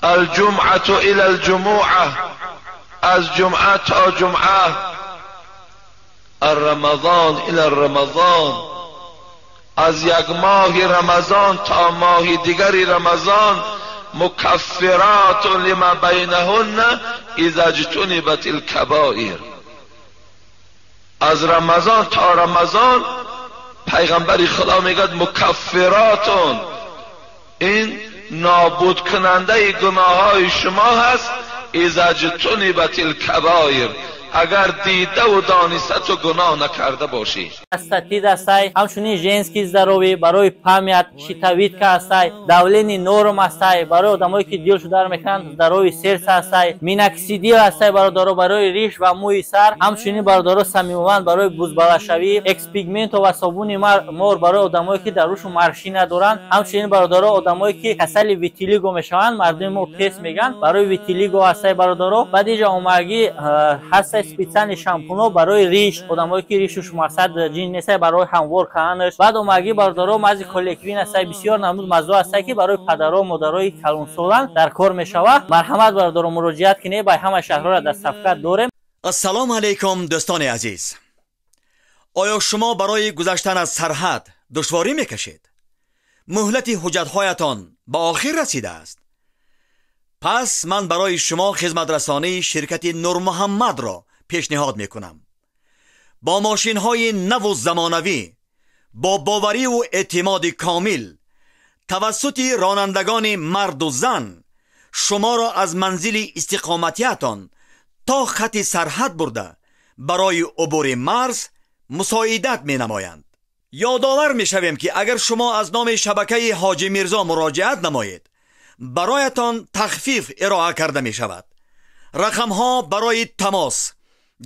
الجمعة الى الجمعة، از جمعه تا جمعه، الرمضان الى الرمضان، از یک ماه رمضان تا ماه دیگری رمضان، مکفرات لما بینهن اذا اجتنبت الکبائر. از رمضان تا رمضان پیغمبر خدا میگه مکفراتون، این نابود کننده گناه های شما هست، اذا اجتنبت الکبائر، اگر دیده و دانسته تو گناه نکرده باشی. استاتید هستای، همچنین ژنسکی здоровье برای پامیت، شیتاویتکا هستای، давление نورم هستای برای آدمایی که دلشو در میکنن، здоровье سرس هستای، میناکسیدیل هستای برای ریش و موی سر، همچنین برای سمیمومند برای بزبالشوی، اکس پیگمنت و صابون مور برای آدمایی که در روشون مارشی ندارن، همچنین برای آدمایی که کسل ویتیلیگو میشوند، مردم ما تست میگن برای ویتیلیگو هستای برای بعد اینجا اومگی هست специальный شامپونو برای ریش، آدمایی که ریشش مسد جین نیست برای هموار کردنش. بعد اومگی باردارو مازی کلکوین است، بسیار نمود موضوع است که برای پدر و مادرای کلون سالان در کار میشود. مرحمت باردارو مراجعت کنید، با همه شهرها را در صفحه داریم. السلام علیکم دوستان عزیز. آیا شما برای گذشتن از سرحد دشواری میکشید؟ مهلت حجت‌هایتان به آخر رسیده است. پس من برای شما خدمت رسانی شرکت نور محمد را پیشنهاد میکنم. با ماشین های نو و زمانوی، با باوری و اعتماد کامل، توسط رانندگان مرد و زن شما را از منزل استقامتیتان تا خط سرحد برده برای عبور مرز مساعدت می نمایند. یادآور می شویم که اگر شما از نام شبکه حاجی میرزا مراجعت نمایید، برایتان تخفیف ارائه کرده می شود. رقم ها برای تماس: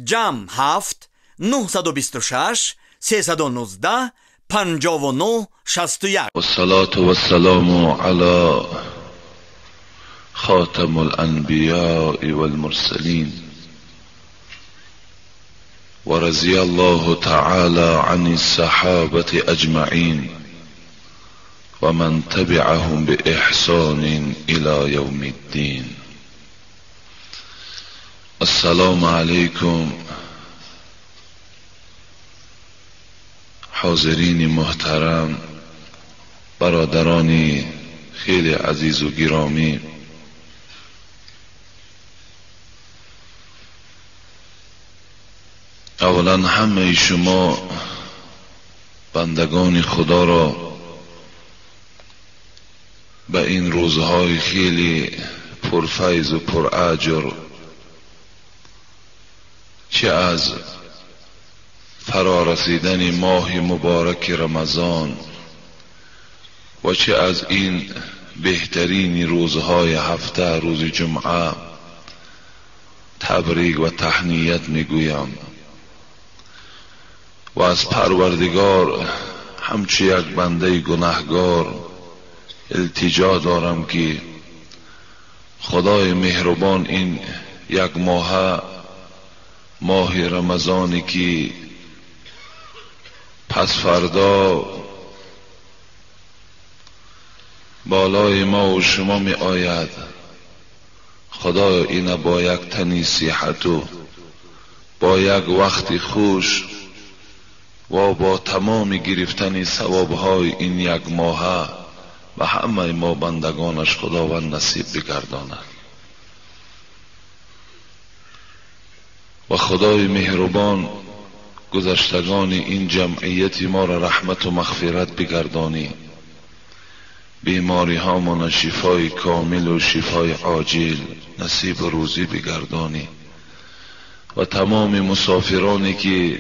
جمع 7 926 319 59 61. والصلاة والسلام على خاتم الانبیاء والمرسلین، ورضی الله تعالی عن الصحابة اجمعین ومن تبعهم بإحسان إلى يوم الدين. السلام علیکم حاضرین محترم، برادرانی خیلی عزیز و گرامی. اولا همه شما بندگان خدا را به این روزهای خیلی پرفیض و پراجر، چه از فرا رسیدن ماه مبارک رمضان و چه از این بهترین روزهای هفته، روز جمعه، تبریک و تهنیت میگویم و از پروردگار همچه یک بنده گناهگار التجا دارم که خدای مهربان این یک ماه رمضانی که پس فردا بالای ما و شما می آید، خدای این با یک تنی صحت و با یک وقت خوش و با تمام گرفتن ثوابهای این یک ماه و همه ما بندگانش خداوند نصیب بگرداند. و خدای مهربان گذشتگان این جمعیت ما را رحمت و مغفرت بگردانی، بیماری ها ما شفای کامل و شفای عاجل نصیب و روزی بگردانی و تمام مسافرانی که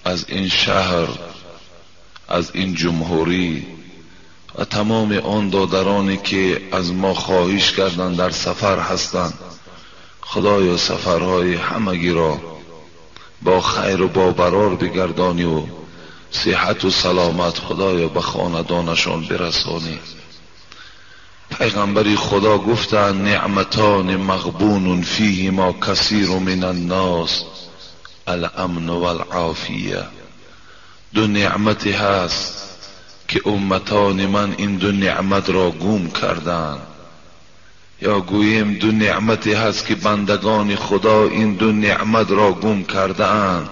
از این شهر، از این جمهوری و تمام آن دادرانی که از ما خواهش کردند در سفر هستند، خدایا سفرهای همگی را با خیر و با برار بگردانی و صحت و سلامت خدایا به خاندانشان برسانی. پیغمبری خدا گفتند نعمتان مغبون فیهما کثیر من الناس، الامن والعافیه. دو نعمتی هست که امتان من این دو نعمت را گم کردند. یا گوییم دو نعمتی هست که بندگان خدا این دو نعمت را گم کرده اند،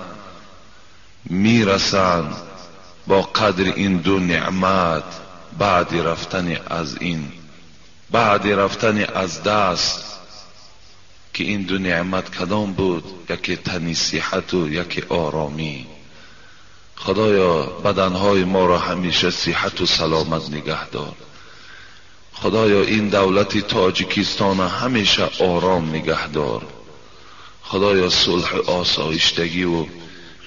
میرسند با قدر این دو نعمت بعد رفتن از دست. که این دو نعمت کدام بود؟ یکی تنی صحت و یکی آرامی. خدایا بدنهای ما را همیشه صحت و سلامت نگه دار. خدایا این دولت تاجیکستان همیشه آرام نگه دار. خدایا صلح و آسایشتگی و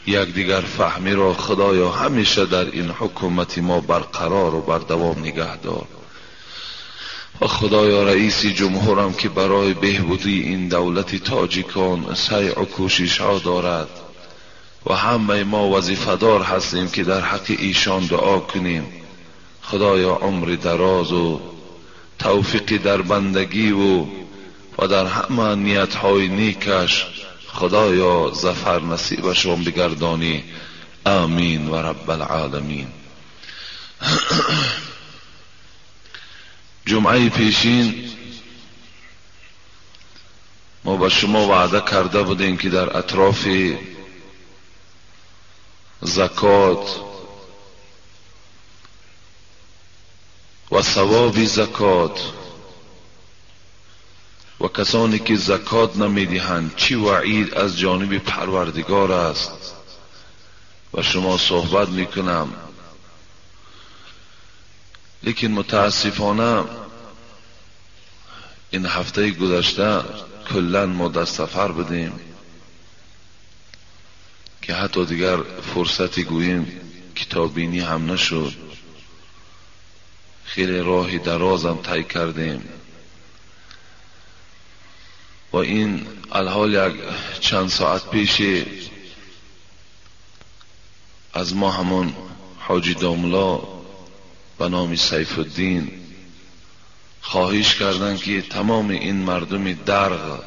یکدیگر فهمی را خدایا همیشه در این حکومت ما برقرار و بردوام نگه دار. و خدایا رئیس جمهورم که برای بهبودی این دولت تاجیکان سعی و کوشش ها دارد و همه ما وظیفه‌دار هستیم که در حق ایشان دعا کنیم. خدایا عمر دراز و توفیق در بندگی و در همه نیت‌های نیکش خدایا ظفر نصیبشان بگردانی. آمین و رب العالمین. جمعه پیشین ما با شما وعده کرده بودیم که در اطراف زکات و ثواب زکات و کسانی که زکات نمیدهند چی وعید از جانب پروردگار است و شما صحبت میکنم. لیکن متاسفانه این هفته گذشته کلا ما در سفر بودیم که حتی دیگر فرصتی گوییم کتابینی هم نشد. خیلی راهی درازم طی کردیم و این الحال یک چند ساعت پیش از ما همون حاجی داملا به نام سیف الدین خواهش کردن که تمام این مردم درغ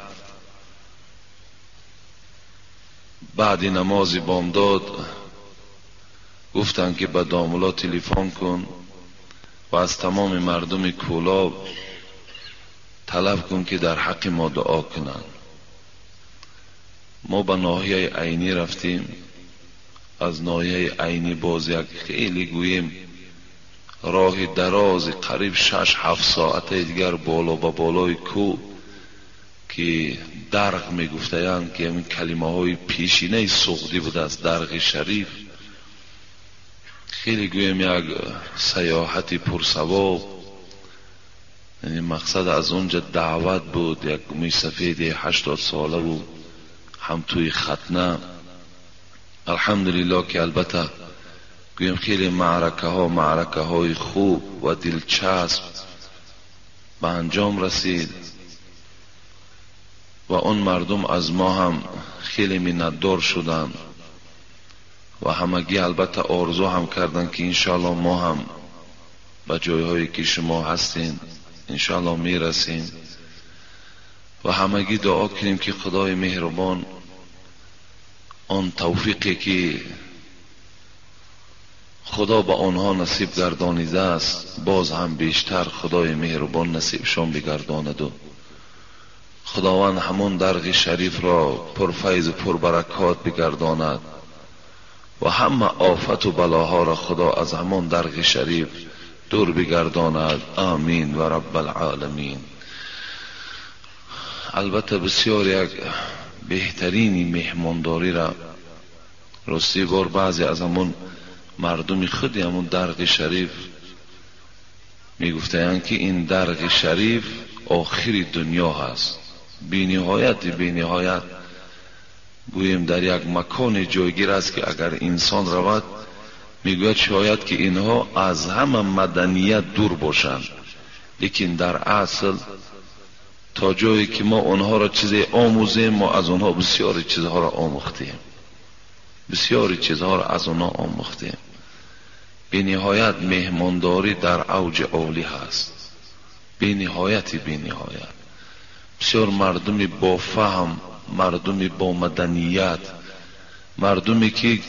بعد نماز بامداد گفتن که به داملا تلفن کن و از تمام مردم کولاب طلب کن که در حق ما دعا کنن. ما به ناحیه عینی رفتیم. از ناحیه عینی باز یک خیلی گوییم راه دراز قریب 6-7 ساعته دیگر بالا با بالای کو که درغ می گفتند که این کلمه های پیشینه سعودی بود از درغ شریف. خیلی گویم یک سیاحت پرثواب. یعنی مقصد از اونجا دعوت بود. یک موی سفید 80 ساله بود هم توی ختنه. الحمدلله که البته گویم خیلی معرکه های خوب و دلچسب به انجام رسید و اون مردم از ما هم خیلی منتدار شدن و همگی البته آرزو هم کردن که انشاءالله ما هم به جایهایی که شما هستین انشاءالله میرسیم و همگی دعا کنیم که خدای مهربان آن توفیقی که خدا به آنها نصیب گردانیده است باز هم بیشتر خدای مهربان نصیبشان بگرداند و خداوند همون درغ شریف را پرفیض و پربرکات بگرداند و همه آفت و بلاها را خدا از همون درغ شریف دور بگرداند. آمین و رب العالمین. البته بسیار یک بهترین مهمانداری را راستی بار بعضی از همون مردم خودی همون درغ شریف میگفتند که این درغ شریف آخر دنیا هست. بی نهایت گویم در یک مکان جایگیر است که اگر انسان رود میگوید شاید که اینها از همه مدنیت دور باشند، لیکن در اصل تا جایی که ما اونها را چیزی آموزیم ما از اونها بسیاری چیزها را آموختیم. بی نهایت مهمانداری در اوج عالی هست. بی نهایت بسیار مردمی با فهم، مردمی با مدنیت، مردمی که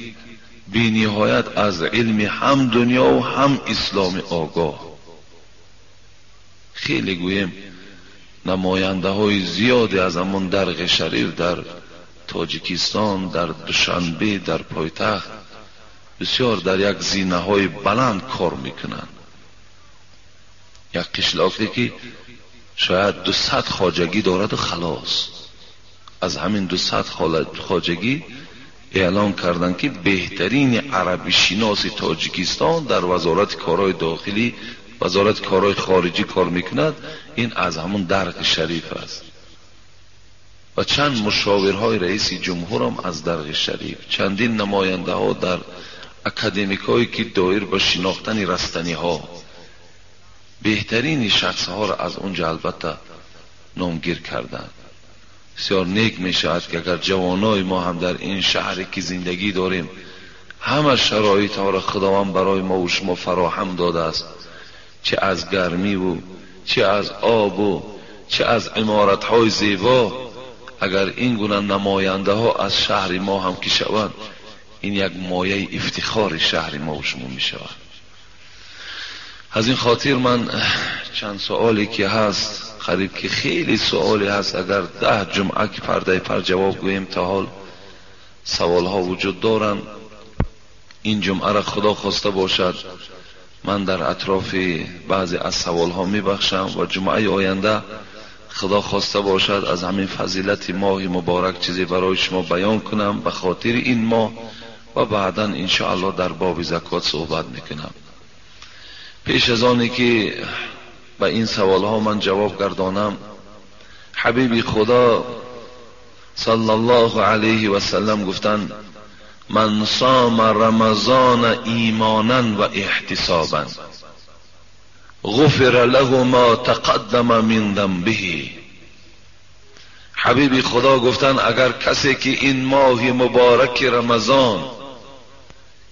بی نهایت از علم هم دنیا و هم اسلام آگاه. خیلی گویم نماینده های زیادی از همون درغ شریف در تاجیکستان، در دوشنبه، در پایتخت بسیار در یک زینه های بلند کار میکنن. یک قشلاقی که شاید 200 خواجگی دارد و خلاص، از همین 200 خواجگی اعلان کردن که بهترین عربی شناس تاجیکستان در وزارت کارهای داخلی، وزارت کارهای خارجی کار میکند. این از همون درغ شریف است. و چند مشاورهای رئیس جمهور هم از درغ شریف، چندین نماینده ها در اکادمیک هایی که دایر به شناختن رستنی ها، بهترین شخص ها را از اونجا البته نامگیر کردند. بسیار نیک می شود که اگر جوانای ما هم در این شهری که زندگی داریم همه شرایط ها را خداوند برای ما و شما فراهم داده است، چه از گرمی و چه از آب و چه از عمارت های زیبا، اگر این گونه نماینده ها از شهر ما هم که شوند، این یک مایه افتخار شهر ما و شما می شود. از این خاطر من چند سوالی که هست، قریب که خیلی سوالی هست، اگر 10 جمعه که پرده پر جواب گویم تا حال سوال ها وجود دارن، این جمعه را خدا خواسته باشد من در اطراف بعضی از سوال ها می بخشم و جمعه آینده خدا خواسته باشد از همین فضیلت ماه مبارک چیزی برای شما بیان کنم به خاطر این ماه و بعدا انشاءالله در باب زکات صحبت میکنم. پیش از آنی که به این سوال ها من جواب گردانم، حبیب خدا صلی الله علیه و سلم گفتن من صام رمضان ایمانا و احتسابا غفر له ما تقدم من ذنبه. حبیب خدا گفتن اگر کسی که این ماه مبارک رمضان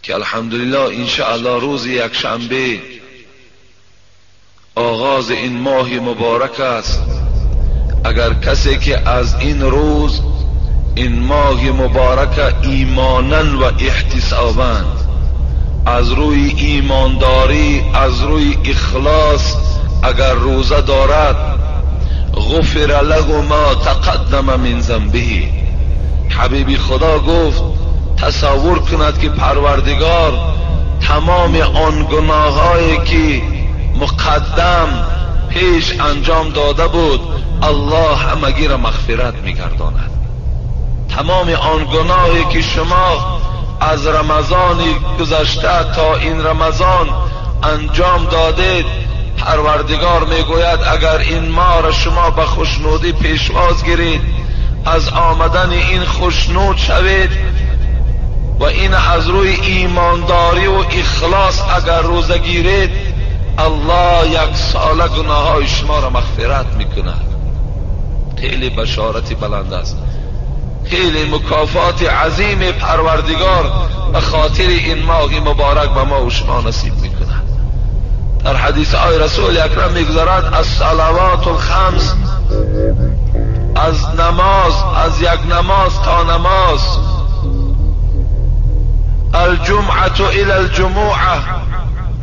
که الحمدلله انشاءالله روز یک شنبه آغاز این ماه مبارک است، اگر کسی که از این روز این ماه مبارک ایمانا و احتسابا، از روی ایمانداری، از روی اخلاص اگر روزه دارد، غفر له ما تقدم من ذنبه. حبیب خدا گفت تصور کند که پروردگار تمام آن گناهایی که مقدم پیش انجام داده بود الله همگی را مغفرت می‌گرداند. تمام آن گناهی که شما از رمضان گذشته تا این رمضان انجام دادید، پروردگار میگوید اگر این ماه را شما به خوشنودی پیشواز گیرید، از آمدن این خوشنود شوید و این از روی ایمانداری و اخلاص اگر روزه گیرید، الله یک ساله گناههای شما را مغفرت میکند. خیلی بشارتی بلند است، خیلی مکافات عظیم پروردگار به خاطر این ماه مبارک به ما و شما نصیب میکند. در حدیث آی رسول اکرم میگذارد از صلوات الخمس، از نماز، از یک نماز تا نماز، الجمعه الى الجمعه،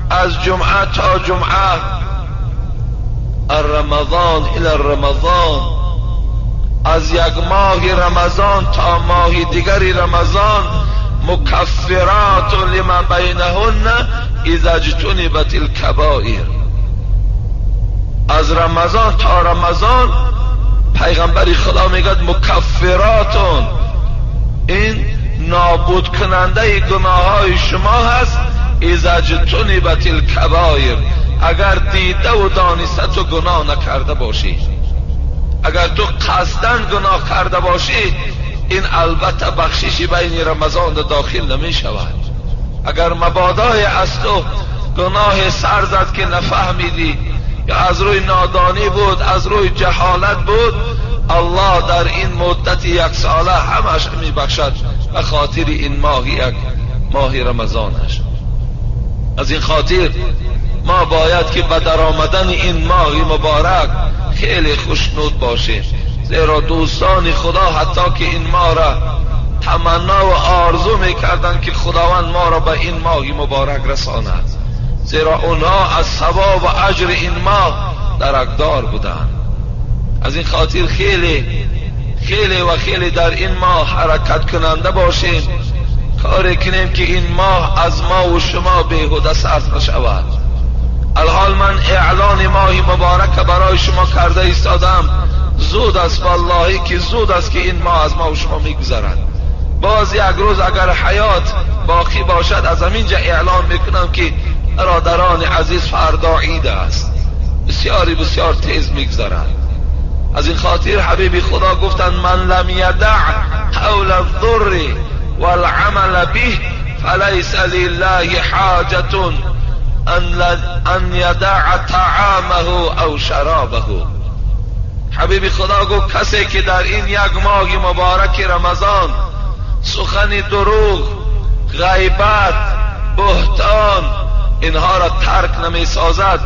از جمعه تا جمعه، الرمضان الى الرمضان، از یک ماه رمضان تا ماه دیگری رمضان، مکفرات لما بینهن اذا اجتنبت الکبائر. از رمضان تا رمضان پیغمبر خدا میگد مکفراتون، این نابود کننده گناه های شما هست، اذا اجتنبت الکبائر، اگر دیده و دانسته تو گناه نکرده باشی، اگر تو قصدن گناه کرده باشی، این البته بخششی بین رمضان داخل نمی شود. اگر مبادای از تو گناه سر زد که نفهمیدی یا از روی نادانی بود، از روی جهالت بود، الله در این مدت یک ساله همش می بخشد به خاطر این ماه رمضانش. از این خاطر ما باید که به در آمدن این ماه مبارک خیلی خوشنود باشیم، زیرا دوستان خدا حتی که این ماه را تمنا و آرزو میکردن که خداوند ما را به این ماه مبارک رساند، زیرا اونها از ثواب و اجر این ماه درکدار بودند. از این خاطر خیلی و خیلی در این ماه حرکت کننده باشیم، کاری کنیم که این ماه از ما و شما بیهوده صرف نشود. الحال من اعلان ماه مبارک برای شما کرده ایستادم. زود است والله که زود است که این ماه از ما و شما میگذرد. باز یک روز اگر حیات باقی باشد از همینجا اعلان میکنم که برادران عزیز فردا عید است، بسیار تیز میگذرد. از این خاطر حبیب خدا گفتند من لم یدع قول الضر والعمل به فلیس لله حاجة ان یدع طعامه او شرابه. حبیب خدا گفت کسی که در این یک ماه مبارک رمضان سخن دروغ، غیبت، بهتان اینها را ترک نمی سازد،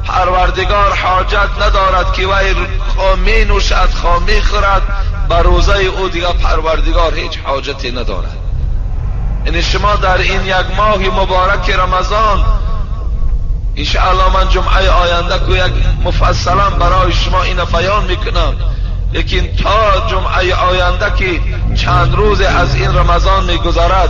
پروردگار حاجت ندارد که وی خامی نوشد خامی خورد، بر روزه او دیگر پروردگار هیچ حاجتی ندارد. یعنی شما در این یک ماه مبارک رمضان انشاءالله من جمعه آینده که یک مفصلا برای شما این بیان میکنم، لیکن تا جمعه آینده که چند روز از این رمضان میگذرد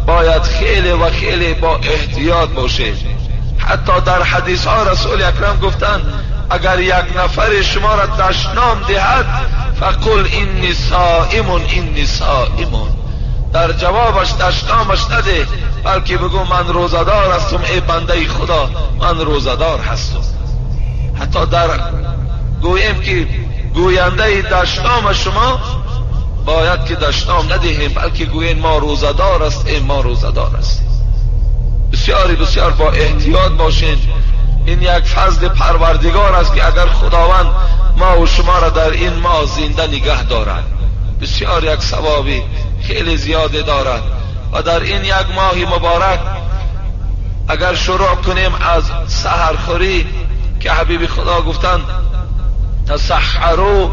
باید خیلی و خیلی با احتیاط باشید. حتی در حدیث ها رسول اکرم گفتند اگر یک نفر شما را دشنام دهد فقل اینی صائم، در جوابش دشنامش نده، بلکه بگو من روزدار هستم ای بنده خدا، من روزدار هستم. حتی در گوییم که گوینده دشنام شما باید که دشنام ندهیم، بلکه گوییم ما روزدار است ای ما روزدار است. بسیار با احتیاط باشین. این یک فضل پروردگار است که اگر خداوند ما و شما را در این ماه زنده نگه دارد بسیار یک ثوابی خیلی زیاده دارد. و در این یک ماه مبارک اگر شروع کنیم از سحرخوری که حبیب خدا گفتند تسحروا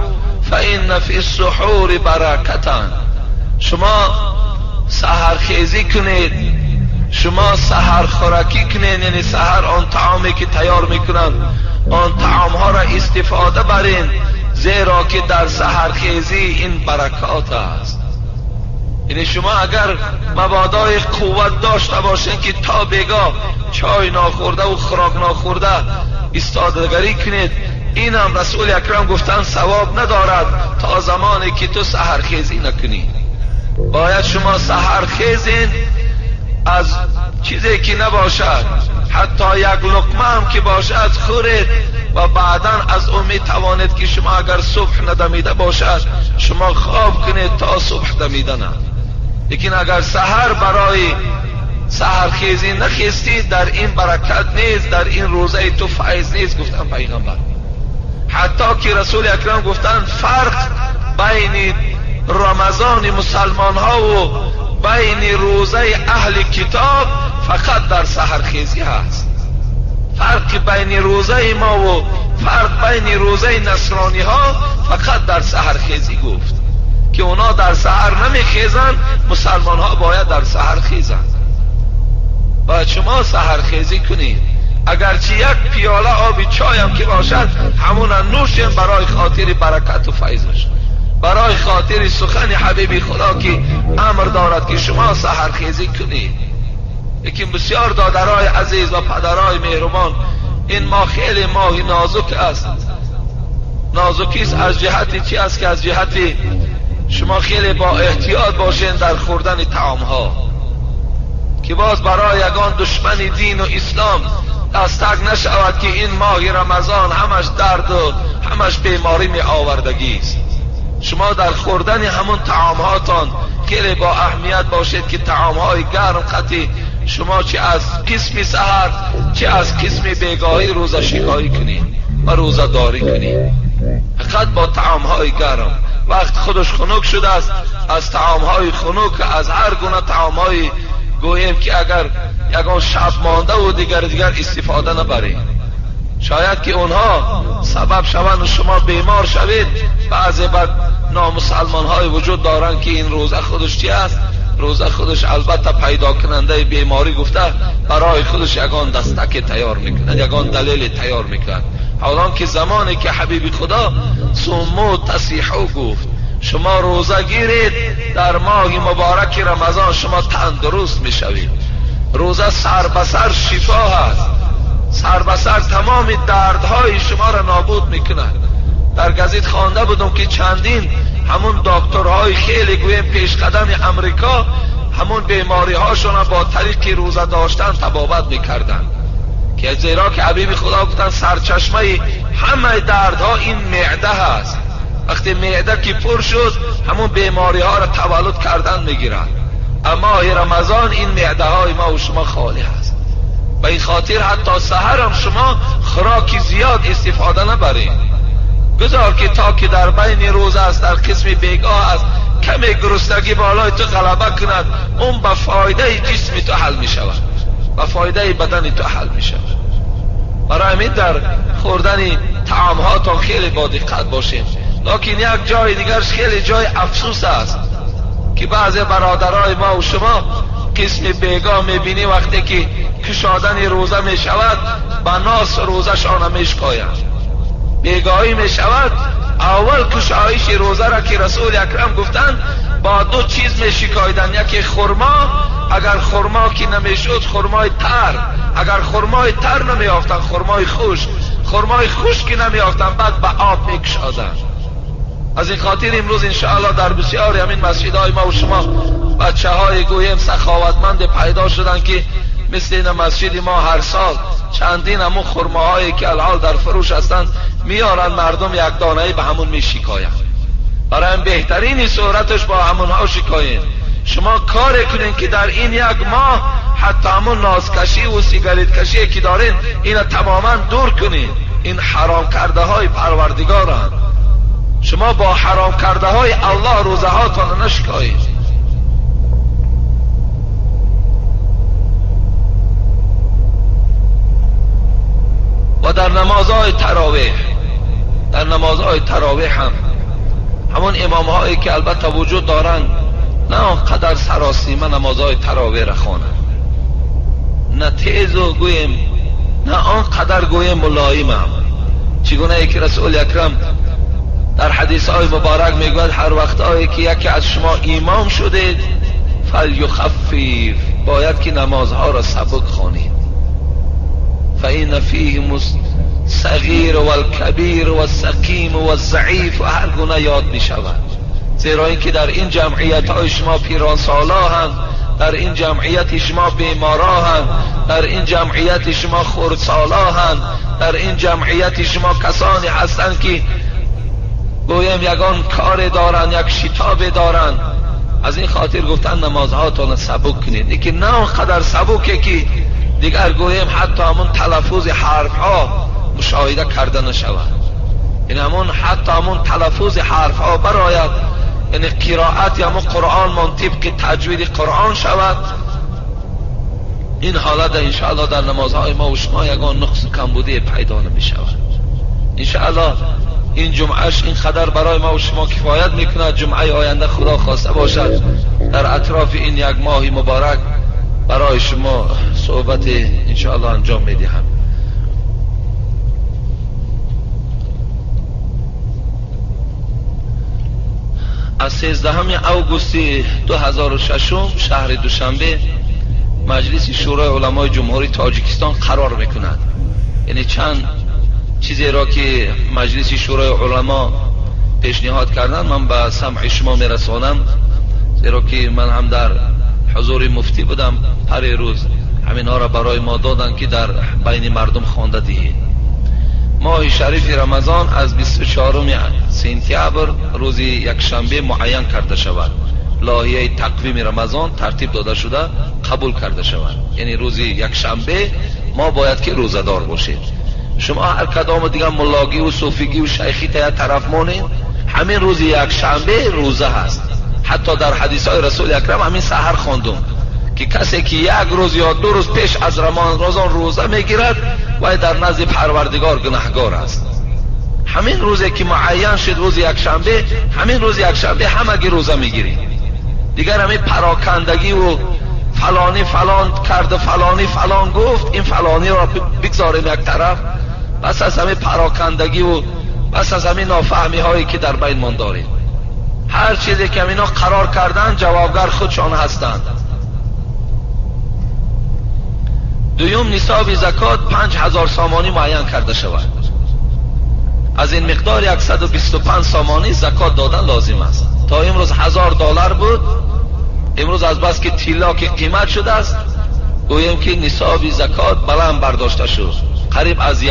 فإن فی السحور برکتا، شما سحرخیزی کنید، شما سحر خوراکی کنین، یعنی سحر آن طعامی که تیار میکنند آن طعام ها را استفاده برین، زیرا که در سحرخیزی این برکات است. یعنی شما اگر مبادای قوت داشته باشین که تا بیگاه چای ناخورده و خوراک ناخورده استادگری کنید، این هم رسول اکرم گفتن ثواب ندارد تا زمانی که تو سحرخیزی نکنی. باید شما سحرخیزین، از چیزی که نباشد حتی یک لقمه هم که باشد خورید و بعدا از اون می توانید که شما اگر صبح ندمیده باشد شما خواب کنید تا صبح دمیدن. لیکن اگر سحر برای سحرخیزی نخیستی در این برکت نیست، در این روزه تو فیض نیست. گفتن پیغمبر حتی که رسول اکرم گفتن فرق بین رمضان مسلمان ها و بین روزه اهل کتاب فقط در سحرخیزی هست. فرق بین روزه ما و فرق بین روزه نصرانی ها فقط در سحرخیزی گفت که اونا در سحر نمیخیزن، مسلمان ها باید در سحر خیزن. باید شما سحرخیزی کنید، اگرچه یک پیاله آب چای هم که باشد همون نوشیم برای خاطر برکت و فیضش، برای خاطر سخن حبیب خدا که امر دارد که شما سحرخیزی کنید. لیکن بسیار دادرای عزیز و پدرای مهربان این ماه خیلی ماه نازک است. نازکی است از جهت چی است که از جهت شما خیلی با احتیاط باشین در خوردن طعام ها، که باز برای یگان دشمن دین و اسلام دستک نشود که این ماه رمضان همش درد و همش بیماری می آوردگی است. شما در خوردن همون طعام هاتان خیلی با اهمیت باشید که طعام های گرم قطعی شما چه از قسم سحر چه از قسم بیگاهی روزه شکاری کنید و روزه داری کنید. فقط با طعام های گرم وقت خودش خنک شده است، از طعام های خنک، از هر گونه طعام های گوییم که اگر یکان شب مانده و دیگر استفاده نبرید، شاید که اونها سبب شوند شما بیمار شوید. بعضی بعد نامسلمان های وجود دارند که این روزه خودش چی است؟ روزه خودش البته پیدا کننده بیماری گفته برای خودش یگان دستک تیار میکنند، یگان دلیل تیار میکنند. حالان که زمانی که حبیب خدا سمو تصیحو گفت شما روزه گیرید در ماه مبارک رمضان شما تندرست میشوید. روزه سر به سر شفا هست، سر به سر تمام دردهای شما را نابود میکنه. در گزیت خوانده بودم که چندین همون دکترهای خیلی گویم پیش قدم امریکا همون بیماری هاشون با طریق روزه داشتن تبابت میکردن، که زیرا که حبیب خدا گفتن سرچشمه همه دردها این معده هست. وقتی معده که پر شد همون بیماری ها را تولد کردن میگیرن. اما رمضان این معده های ما و شما خالی هست. و این خاطر حتی سحر هم شما خوراکی زیاد استفاده نبرید. بذار که تا که در بین روز است در قسم بیگاه است کمی گرسنگی بالای تو غلبه کند، اون به فایده جسم تو حل می شود، به فایده بدن تو حل می شود. برای همین در خوردن طعام هاتون خیلی با دقت باشیم. لیکن یک جای دیگرش خیلی جای افسوس است که بعضی برادرای ما و شما قسم بیگاه میبینی وقتی که کشادن روزه میشود با ناس روزه شانه میشکایند. بیگاهی میشود اول کشایش روزه را که رسول اکرم گفتند با دو چیز میشکایدن، یکی خرما، اگر خرما که نمیشد خرمای تر، اگر خرمای تر نمیافتن خرمای خشک، خرمای خشک که نمیافتن بعد به آب میکشادن. از این خاطر امروز انشاءالله در بسیاری همین مسجدهای ما و شما بچه های گویم سخاوتمند پیدا شدن که مثل این مسجد ما هر سال چندین همون خرماهایی که الحال در فروش هستند میارن مردم یک دانه‌ای به همون میشکاین. برای هم بهترین صورتش با همونها شکاین. شما کار کنین که در این یک ماه حتی همون نازکشی و سیگاریت کشی که دارین اینا تماما دور کنین. این حرام کرده های پروردگارن. شما با حرام کرده های الله روزه هاتون نشکایید. و در نمازهای تراویح، در نمازهای تراویح هم همون امام هایی که البته وجود دارن نه آنقدر سراسیمه نمازهای تراویح را خوانند، نه تیز و گویم نه آنقدر گویم ملایم هم. چگونه ای که رسول اکرم در حدیث های مبارک میگوید هر وقت هایی که یکی از شما امام شدید فلیخفف، باید که نمازها را سبک خوانید. فإن فيه صغیر و الکبیر و السقیم و الضعیف و هر گونه یاد می شود. زیرا اینکه در این جمعیت های شما پیران سالا هستند، در این جمعیت شما بیمارا هستند، در این جمعیت شما خردسالا هستند، در این جمعیت شما کسانی هستند که گویم یگان کار دارن، یک شتاب دارن. از این خاطر گفتن نمازهاتون سبک کنید. لیکن نه اونقدر سبکه که دیگر گویم حتی همون تلفظ حرف ها مشاهده کرده نشود. این همون حتی همون تلفظ حرف ها براید، یعنی قرائت یا همون قرآن منطب که تجوید قرآن شود. این حالت انشاءالله در نمازهای ما و شما یگان نقص کمبودی پیدا نمی شود. انشاءالله این جمعهش این خدر برای ما و شما کفایت میکند. جمعه آینده خدا خواسته باشد در اطراف این یک ماه مبارک برای شما صحبت انشاءالله انجام میدهم. از 13 اوگوست 2006 شهر دوشنبه مجلس شورای علمای جمهوری تاجیکستان قرار میکند. یعنی چند چیزی را که مجلس شورای علما پیشنهاد کردن من به سمع شما میرسانم، زیرا که من هم در حضور مفتی بودم. هر روز همین ها را برای ما دادن که در بین مردم خوانده دهید. ماه شریف رمضان از 24 سپتامبر روز یک شنبه معین کرده شود. لایحه تقویم رمضان ترتیب داده شده قبول کرده شود. یعنی روز یک شنبه ما باید که روزه دار باشید. شما هر کدام دیگه ملاگی و صوفیگی و شیخی تا طرف مونید، همین روز یک شنبه روزه هست. حتی در حدیث های رسول اکرم همین سحر خواندم که کسی که یک روز یا 2 روز پیش از رمضان روزه میگیرد و در نزد پروردگار گناهگار است. همین روزی که معین شد روز یک شنبه، همین روز یک شنبه همگی روزه میگیرید. دیگر همین پراکندگی و فلانی فلان کرد، فلانی فلان گفت، این فلانی را بگذاریم یک طرف. بس از همین پراکندگی و بس از همین نافهمی هایی که در بین من داریم. هر چیزی که اینا قرار کردن جوابگر خودشان هستند. دوم نصاب زکات 5000 سامانی معین کرده شود. از این مقدار 125 سامانی زکات دادن لازم است. تا امروز $1000 بود، امروز از بس که طلا که قیمت شده است گویم که نصاب زکات بلند برداشته شد. قریب از $1,500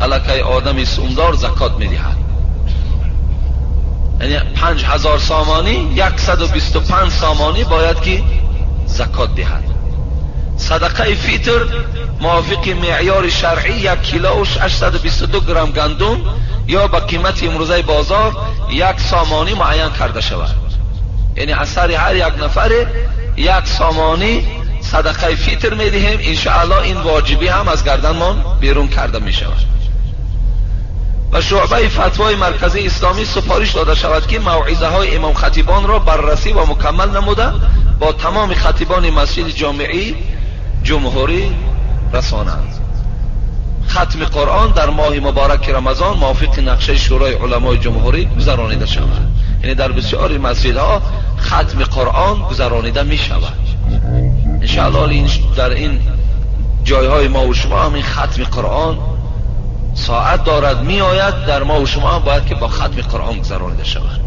الکی آدم سومدار زکات میدهد. یعنی 5000 سامانی 125 سامانی باید که زکات دهد. صدقه فیتر موافق معیار شرعی 1 کیلو و 822 گرم گندم یا با قیمت امروزه بازار 1 سامانی معین کرده شود. یعنی اثر هر یک نفر 1 سامانی صدقه فیتر میدهیم. انشاءالله این واجبی هم از گردنمان بیرون کرده می شود. و شعبه فتوای مرکزی اسلامی سفارش داده شود که موعظه های امام خطیبان را بررسی و مکمل نموده با تمام خطیبان مسجد جامعی جمهوری رسانند. ختم قرآن در ماه مبارک رمضان موافق نقشه شورای علمای جمهوری گذرانیده شود. یعنی در بسیاری مسجدها ختم قرآن گذرانیده می شود. انشاءالله در این جایهای ما و شما هم این ختم قرآن ساعت دارد می آید. در ما و شما هم باید که با ختم قرآن گذرانیده شود.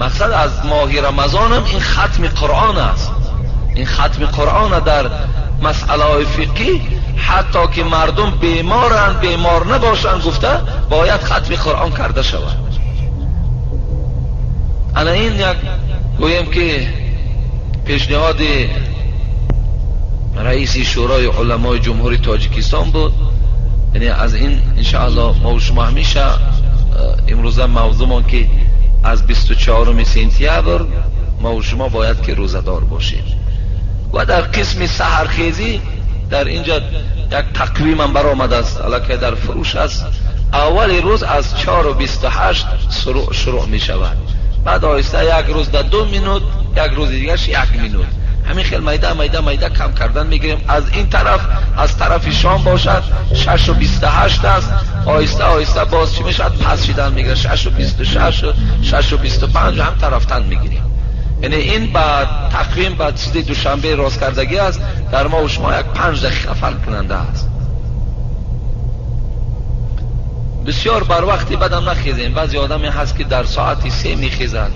مقصد از ماه رمضان هم این ختم قرآن است. این ختم قرآن در مسئله های فقهی حتی که مردم بیمارند بیمار نباشند گفته باید ختم قرآن کرده شود. انا این یک گویم که پیشنهاد رئیس شورای علمای جمهوری تاجیکستان بود. یعنی از این انشاءالله ما و شما همیشه امروزه موضوعمان که از 24 سپتامبر ما و شما باید که روزدار باشیم. و در قسم سحرخیزی در اینجا یک تقویم هم برآمده است البته در فروش است. اول روز از 4:28 شروع می شود. بعد آهسته یک روز در 2 منوت، یک روز دیگرش 1 منوت. همین خیلی میده کم کردن میگیریم. از این طرف از طرف شام باشد 6:28 است. آهسته باز چی میشد پس شدن میگیره 6:26 6:25 هم طرفتن میگیریم. یعنی این بعد تقویم بعد چیز دوشنبه راست کردگی است. در ما و شما یک 5 دقیقه فرق کننده است. بسیار بر وقتی بدم نخیزیم. بعضی آدمی هست که در ساعت 3 میخیزند،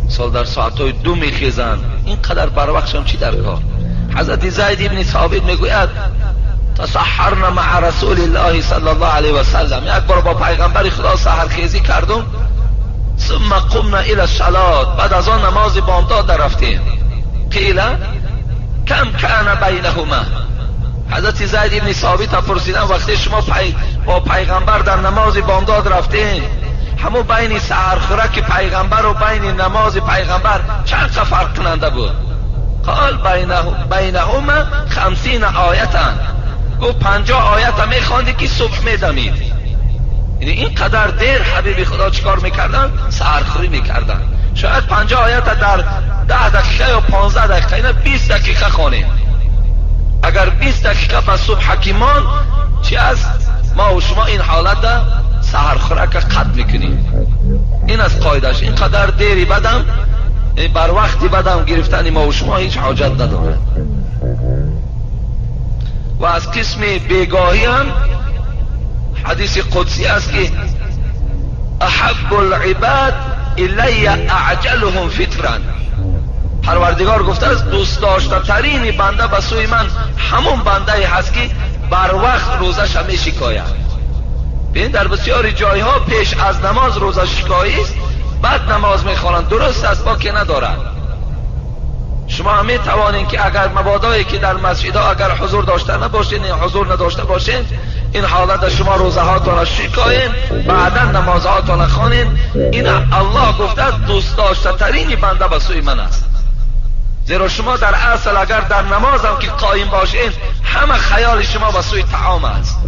سال در ساعتهای 2 میخیزند. اینقدر بر وقتشم چی در کار؟ حضرت زید ابن ثابت میگوید تسحرنا مع رسول الله صلی الله علیه و سلم. یک بار با پیغمبر خدا سحرخیزی کردم. ثم قمنا الى الصلاه. بعد از آن نماز بامداد رفتیم. قیل کم کان بینهما. حضرت زید ابن ثابت پرسیدن وقتی شما با پیغمبر در نماز بامداد رفتین همون بین سحرخورک پیغمبر و بین نماز پیغمبر چند فرق کننده بود؟ قال بینهما 50 آیتن. گفت 50 آیت میخواندی که صبح میدمید. یعنی اینقدر دیر حبیب خدا چیکار میکردن؟ سحرخوری میکردن. شاید 50 آیت در 10 دقیقه یا 15 دقیقه اینا 20 دقیقه خوانیم. اگر 20 دقیقه به صبح حکیمان چی است؟ ما و شما این حالت در سحرخورک قطع میکنیم. این از قاعدش. اینقدر دیری بدم بر وقتی بدم گرفتن ما و شما هیچ حاجت نداره. و از قسم بیگاهی هم حدیث قدسی است که احب العباد الی اعجلهم فطرا. پروردگار گفته است دوست داشته ترین بنده به سوی من همون بنده هست که بر وقت روزش می شکاید. ببین در بسیاری جایها پیش از نماز روزه شکایی است، بعد نماز میخوانند. درست است با که ندارد. شما هم میتوانید که اگر مبادایی که در مسجدها اگر حضور داشته نباشین یا حضور نداشته باشین این حالت شما روزه هاتون شکایین بعدا نماز هاتون خوانین. این الله گفته است دوست داشته ترین بنده به سوی من است. زیرا شما در اصل اگر در نماز هم که قایم باشین همه خیال شما به سوی طعام است.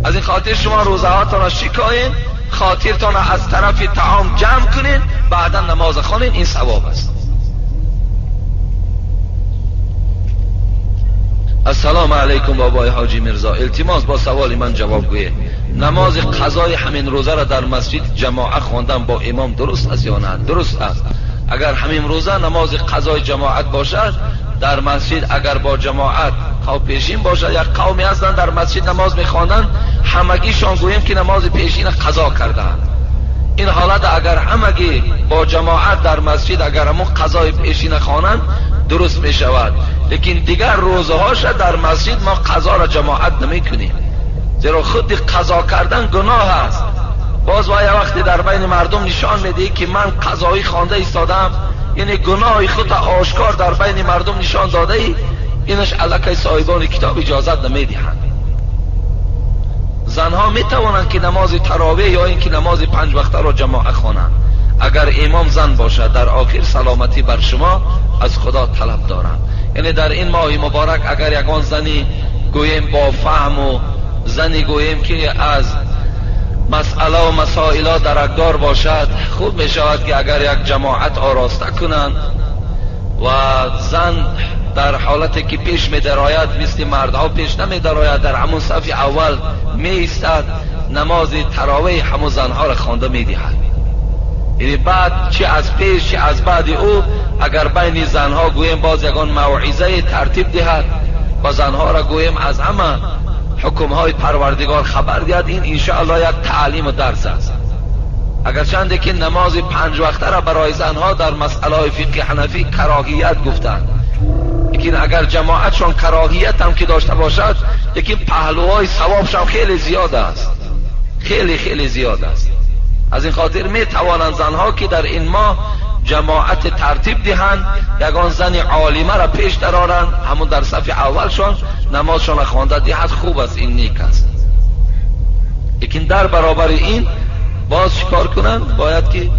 از این خاطر شما روزه هاتون شکایین، خاطرتون از طرف طعام جمع کنین، بعدا نماز خوانین. این ثواب است. السلام علیکم بابای حاجی مرزا، التماس با سوال من جواب گویه. نماز قضای همین روزه را در مسجد جماعت خواندن با امام درست است یا نه؟ درست است. اگر همین روزه نماز قضای جماعت باشد در مسجد، اگر با جماعت قوم پیشین باشد یا قومی هستند در مسجد نماز میخوانند، همگیشان گوییم که نماز پیشین قضا کردند. این حالت اگر همگی با جماعت در مسجد اگر همون قضای پیشین خوانند درست می شود. لیکن دیگر روزهاش در مسجد ما قضا را جماعت نمی کنیم، زیرا خود قضا کردن گناه است. باز وای وقتی در بین مردم نشان میده که من قضایی خوانده ایستادم، یعنی گناه خود آشکار در بین مردم نشان داده ای، اینش الکی صاحبان کتاب اجازت نمیدهند. زنها میتوانند که نماز تراویح یا اینکه نماز 5 وقته را جماعت خوانند. اگر امام زن باشد در آخر سلامتی بر شما از خدا طلب دارند. یعنی در این ماه مبارک اگر یگان زنی گوییم با فهم و زنی گوییم که از مسئله و مسائل درکدار باشد، خوب می شود که اگر یک جماعت آراسته کنند و زن در حالتی که پیش می دراید مثل مردها پیش نمی دراید، در همون صف اول می ایستد، نماز تراویح همون زنها را خوانده می دهد. یعنی بعد چه از پیش چه از بعد او اگر بین زنها گویم باز یگان موعظه ترتیب دهد و زنها را گویم از همه حکمهای پروردگار خبر دهد، این انشاءالله یک تعلیم و درس است. اگر چنده که نماز 5 وقته را برای زنها در مسئله فقه حنفی کراهیت گفتند، لیکن اگر جماعتشان کراهیت هم که داشته باشد، لیکن پهلوهای ثوابشان خیلی زیاد است، خیلی خیلی زیاد است. از این خاطر می توانند زنها که در این ماه جماعت ترتیب دهند، یگان زن عالمه را پیش درارند، همون در صف اولشان نمازشان را خوانده دهد، خوب است، این نیک است. لیکن در برابر این باز چیکار کنند؟ باید که